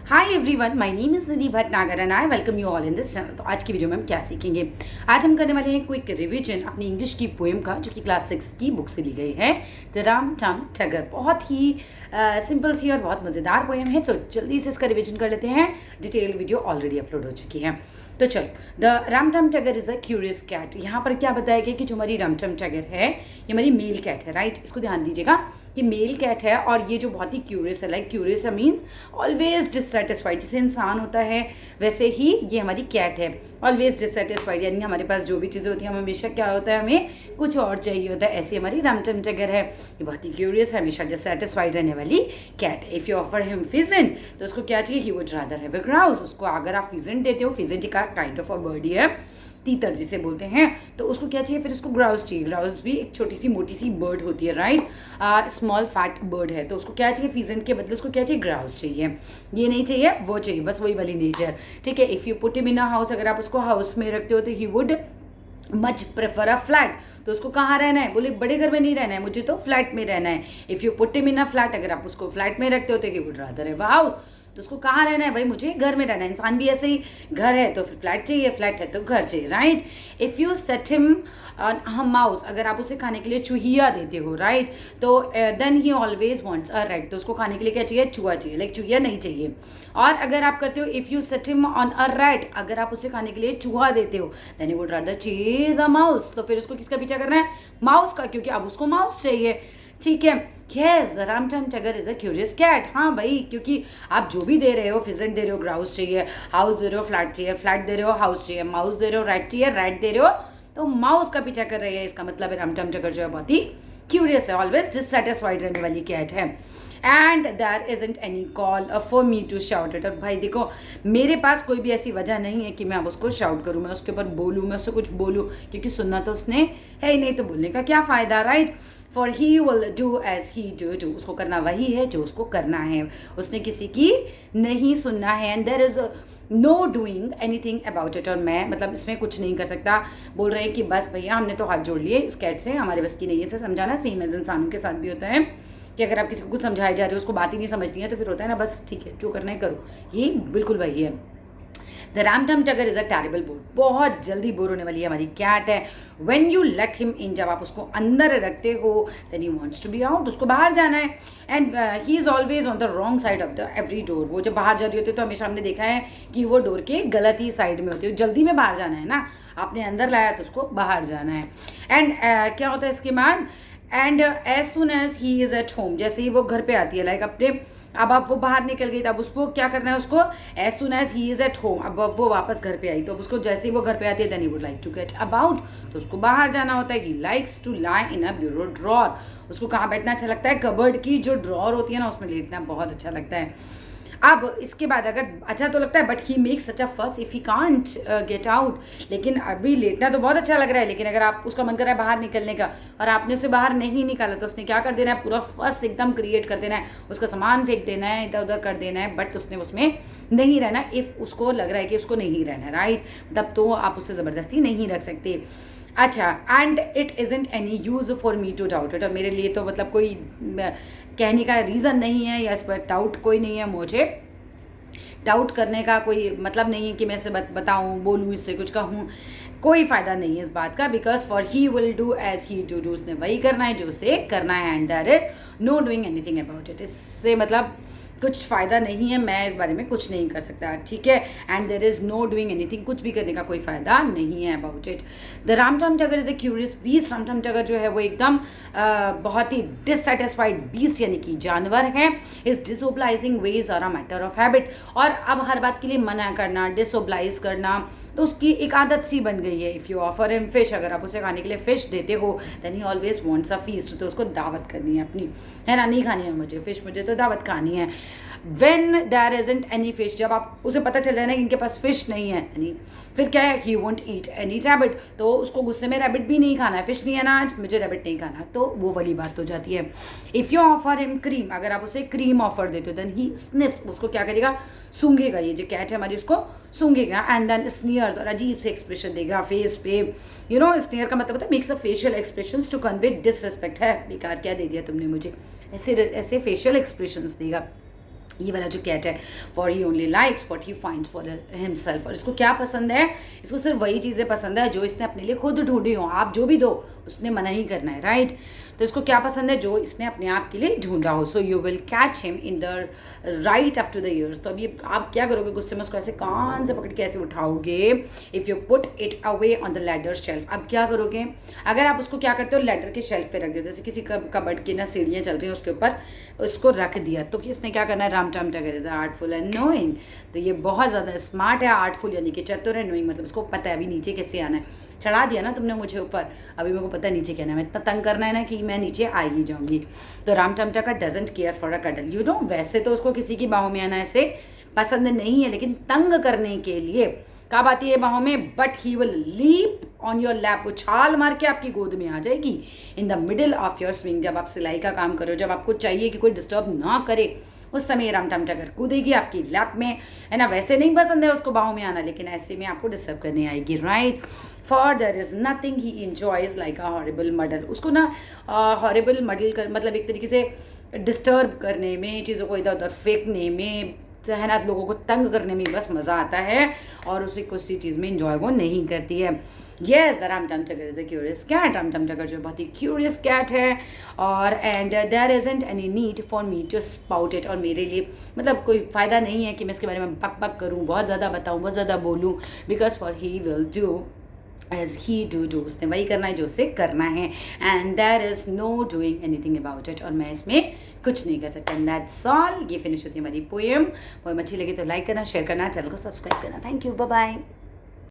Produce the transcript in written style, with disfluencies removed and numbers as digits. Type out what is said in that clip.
Hi everyone, my name is Nidhi Bhatnagar and I welcome you all in this channel. तो आज की video में हम क्या सीखेंगे? आज हम करने वाले हैं क्विक रिवीजन अपनी इंग्लिश की पोएम का, जो कि क्लास 6 की बुक से ली गई है, द रामटम टगर। बहुत ही सिंपल सी और बहुत मज़ेदार पोएम है, तो जल्दी से इसका रिवीजन कर लेते हैं। डिटेल वीडियो ऑलरेडी अपलोड हो चुकी है। तो चलो, the Rum Tum Tugger is a curious cat. यहाँ पर क्या बताया गया कि जो हमारी रामटम टगर है, ये हमारी मेल कैट है, राइट? इसको ध्यान दीजिएगा कि मेल कैट है और ये जो बहुत ही क्यूरियस है, like curious means always dissatisfied. जैसे इंसान होता है वैसे ही ये हमारी कैट है, ऑलवेज डिससेटिस्फाइड, यानी हमारे पास जो भी चीज़ें होती हैं हम हमेशा क्या होता है, हमें कुछ और चाहिए होता है। ऐसी हमारी रामटम टगर है, ये बहुत ही क्यूरियस है, हमेशा डिससेटिस्फाइड रहने वाली cat. If you offer him pheasant, तो उसको क्या चाहिए? He would rather have a grouse. उसको अगर आप फिजेंट देते हो, फिजेंट का काइंड ऑफ अ बर्ड ही है, तीतर जिसे बोलते हैं, तो उसको क्या चाहिए? फिर उसको ग्राउस चाहिए। ग्राउस भी एक छोटी सी मोटी सी बर्ड होती है, राइट? स्मॉल फैट बर्ड है, तो उसको क्या चाहिए? फिजेंट के बदले उसको क्या चाहिए? ग्राउस चाहिए। ये नहीं चाहिए, वो चाहिए, बस वही वाली नेचर, ठीक है। If you put him in a house, अगर आप उसको हाउस में रखते हो तो he would much prefer a flat. तो उसको कहाँ रहना है? बोले बड़े घर में नहीं रहना है, मुझे तो फ्लैट में रहना है। If you put him in a flat, अगर आप उसको फ्लैट में रखते हो तो ही would rather have a house. तो उसको कहाँ रहना है? भाई मुझे घर में रहना है। इंसान भी ऐसे ही, घर है तो फिर फ्लैट चाहिए, फ्लैट है तो घर चाहिए, right? If you set him mouse, अगर आप उसे खाने के लिए चूहिया देते हो, राइट, तो then he always wants a rat. तो उसको खाने के लिए क्या चाहिए? चूहा चाहिए, लाइक चूहिया नहीं चाहिए। और अगर आप करते हो if you set him on a rat, अगर आप उसे खाने के लिए चूहा देते हो, then he would rather chase a mouse. तो फिर उसको किसका पीछा करना है? माउस का, क्योंकि अब उसको माउस चाहिए, ठीक है। Yes, the Rum Tum Tugger is a curious cat. हाँ भाई, क्योंकि आप जो भी दे रहे हो, फिजेंट दे रहे हो, ग्राउस चाहिए, हाउस दे रहे हो, फ्लैट चाहिए, फ्लैट दे रहे हो, हाउस चाहिए, माउस दे रहे हो, रैट चाहिए, रैट दे रहे हो, तो माउस का पीछा कर रही है। इसका मतलब है रामटम टगर जो है बहुत ही क्यूरियस है, ऑलवेज डिससेटिस्फाइड रहने वाली कैट है। And there isn't any call for me to shout it. और भाई देखो, मेरे पास कोई भी ऐसी वजह नहीं है कि मैं अब उसको शाउट करूँ, मैं उसके ऊपर बोलूँ, मैं उससे कुछ बोलूँ, क्योंकि सुनना तो उसने है ही नहीं, तो बोलने का क्या फ़ायदा, right? For he will do as he do, उसको करना वही है जो उसको करना है, उसने किसी की नहीं सुनना है। And there is no doing anything about it. और मैं मतलब इसमें कुछ नहीं कर सकता। बोल रहे हैं कि बस भैया हमने तो हाथ जोड़ लिए, इस कैट से हमारे बस की नहीं है इसे समझाना। सेम एज इंसानों के साथ भी होता है कि अगर आप किसी को कुछ समझाए जा रहे हो, उसको बात ही नहीं समझनी है, तो फिर होता है ना, बस ठीक है जो करना है करो। ये बिल्कुल वही है। The Rum Tum Tugger is a terrible bore. बहुत जल्दी बोर होने वाली है हमारी कैट है। When you let him in, जब आप उसको अंदर रखते हो, then he wants to be out, उसको बाहर जाना है। And he is always on the wrong side of the every door. वो जब बाहर जा रही होती है तो हमेशा हमने देखा है कि वो डोर के गलत ही साइड में होती है। जल्दी में बाहर जाना है ना, आपने अंदर लाया तो उसको बाहर जाना है। एंड क्या होता है इसके बाद? And as soon as he is at home, जैसे ही वो घर पे आती है, लाइक अपने, अब आप वो बाहर निकल गई, तब उसको क्या करना है? उसको as soon as he is at home, अब वो वापस घर पे आई, तो अब उसको जैसे ही वो घर पे आती है, then he would like to get about, तो उसको बाहर जाना होता है। He likes to lie in a bureau drawer. उसको कहाँ बैठना अच्छा लगता है? कबर्ड की जो ड्रॉर होती है ना, उसमें लेटना बहुत अच्छा लगता है। अब इसके बाद अगर अच्छा तो लगता है, बट ही मेक सच अ फस if he can't get out. लेकिन अभी लेटना तो बहुत अच्छा लग रहा है, लेकिन अगर आप उसका मन कर रहा है बाहर निकलने का और आपने उसे बाहर नहीं निकाला, तो उसने क्या कर देना है? पूरा फस एकदम क्रिएट कर देना है, उसका सामान फेंक देना है, इधर उधर कर देना है, बट उसने उसमें नहीं रहना। इफ़ उसको लग रहा है कि उसको नहीं रहना है, राइट, तब तो आप उससे ज़बरदस्ती नहीं रख सकते। अच्छा, and it isn't any use for me to doubt it. और मेरे लिए तो मतलब कोई कहने का रीज़न नहीं है, या इस पर डाउट कोई नहीं है, मुझे डाउट करने का कोई मतलब नहीं है कि मैं इसे बताऊँ, बोलूँ, इससे कुछ कहूँ, कोई फ़ायदा नहीं है इस बात का। Because for he will do as he do, उसने वही करना है जो उसे करना है। And there is no doing anything about it. इससे मतलब कुछ फ़ायदा नहीं है, मैं इस बारे में कुछ नहीं कर सकता, ठीक है। And there is no doing anything, कुछ भी करने का कोई फ़ायदा नहीं है about it. The Rum Tum Tugger is a curious beast. Rum Tum Tugger जो है वो एकदम बहुत ही डिससेटिस्फाइड बीस्ट यानी कि जानवर है। Is disobliging ways are a matter of habit. और अब हर बात के लिए मना करना, डिसोबलाइज करना, तो उसकी एक आदत सी बन गई है। If you offer him fish, अगर आप उसे खाने के लिए फ़िश देते हो, then he always wants a feast. तो उसको दावत करनी है अपनी, है ना, नहीं खानी है मुझे फ़िश, मुझे तो दावत खानी है। When there isn't any fish, जब आप उसे पता चल रहा है ना कि इनके पास फिश नहीं है, यानी फिर क्या है? He won't eat any rabbit. तो उसको गुस्से में रैबिट भी नहीं खाना है, फिश नहीं है ना आज, मुझे रैबिट नहीं खाना, तो वो वाली बात हो जाती है। If you offer him cream, अगर आप उसे क्रीम ऑफर देते हो, देन ही स्निफ्स, उसको क्या करेगा? सूंघेगा। ये जो कैट है हमारी, उसको सूंघेगा। एंड देन स्नियर्स, और अजीब से एक्सप्रेशन देगा फेस पे। यू नो, स्नियर का मतलब होता है makes a facial expressions to convey disrespect. है बेकार, क्या दे दिया तुमने मुझे, ऐसे ऐसे फेशियल एक्सप्रेशंस देगा। ये वाला जो कैट है, for he only likes what he finds for himself. और इसको क्या पसंद है, इसको सिर्फ वही चीज़ें पसंद है जो इसने अपने लिए खुद ढूंढी हो। आप जो भी दो उसने मना ही करना है, राइट। तो इसको क्या पसंद है, जो इसने अपने आप के लिए ढूंढा हो। So you will catch him in the right up to the years. तो अभी आप क्या करोगे, गुस्से में उसको ऐसे कान से पकड़ के ऐसे उठाओगे। If you put it away on the ladder shelf, अब क्या करोगे, अगर आप उसको क्या करते हो, लैडर के शेल्फ पे रख देते हो, जैसे किसी कबर्ड की ना सीढ़ियाँ चल रही हैं उसके ऊपर उसको रख दिया, तो इसने क्या करना है, राम टम turgor is artful and knowing. तो ये बहुत ज़्यादा स्मार्ट है, आर्टफुल यानी कि चतुर है, नोइंग मतलब उसको पता है अभी नीचे कैसे आना है। चढ़ा दिया ना तुमने मुझे ऊपर, अभी मेरे को पता है नीचे क्या है, मैं इतना तंग करना है ना कि मैं नीचे आ ही जाऊंगी। तो Rum Tum Tugger doesn't care for a cuddle, you know. वैसे तो उसको किसी की बाहों में आना ऐसे पसंद नहीं है, लेकिन तंग करने के लिए कब आती है बाहों में, but he will leap on your lap, वो छाल मार के आपकी गोद में आ जाएगी in the middle of your swing. जब आप सिलाई का काम करो, जब आपको चाहिए कि कोई डिस्टर्ब ना करे, उस समय राम टमटकर कूदेगी आपकी लैप में, है ना। वैसे नहीं पसंद है उसको बाहों में आना, लेकिन ऐसे में आपको डिस्टर्ब करने आएगी, right. For there is nothing he enjoys like a horrible muddle. उसको ना हॉरिबल मडल कर मतलब एक तरीके से डिस्टर्ब करने में, चीज़ों को इधर उधर फेंकने में, है ना, लोगों को तंग करने में बस मज़ा आता है, और उसे किसी चीज़ में इंजॉय वो नहीं करती है। Yes, the Rum Tum Tugger is a curious cat. Rum Tum Tugger जो बहुत ही क्यूरियस कैट है, और and there isn't any need for me to spout it. और मेरे लिए मतलब कोई फ़ायदा नहीं है कि मैं इसके बारे में बक बक करूँ, बहुत ज़्यादा बताऊँ, बहुत ज़्यादा बोलूँ, because for he will do as he do, उसने वही करना है जो उसे करना है, and there is no doing anything about it, और मैं इसमें कुछ नहीं कर सकता। That's all. ये फिनिश होती है हमारी पोएम। अच्छी लगी तो लाइक करना, शेयर करना, चैनल को सब्सक्राइब करना। Thank you, bye bye.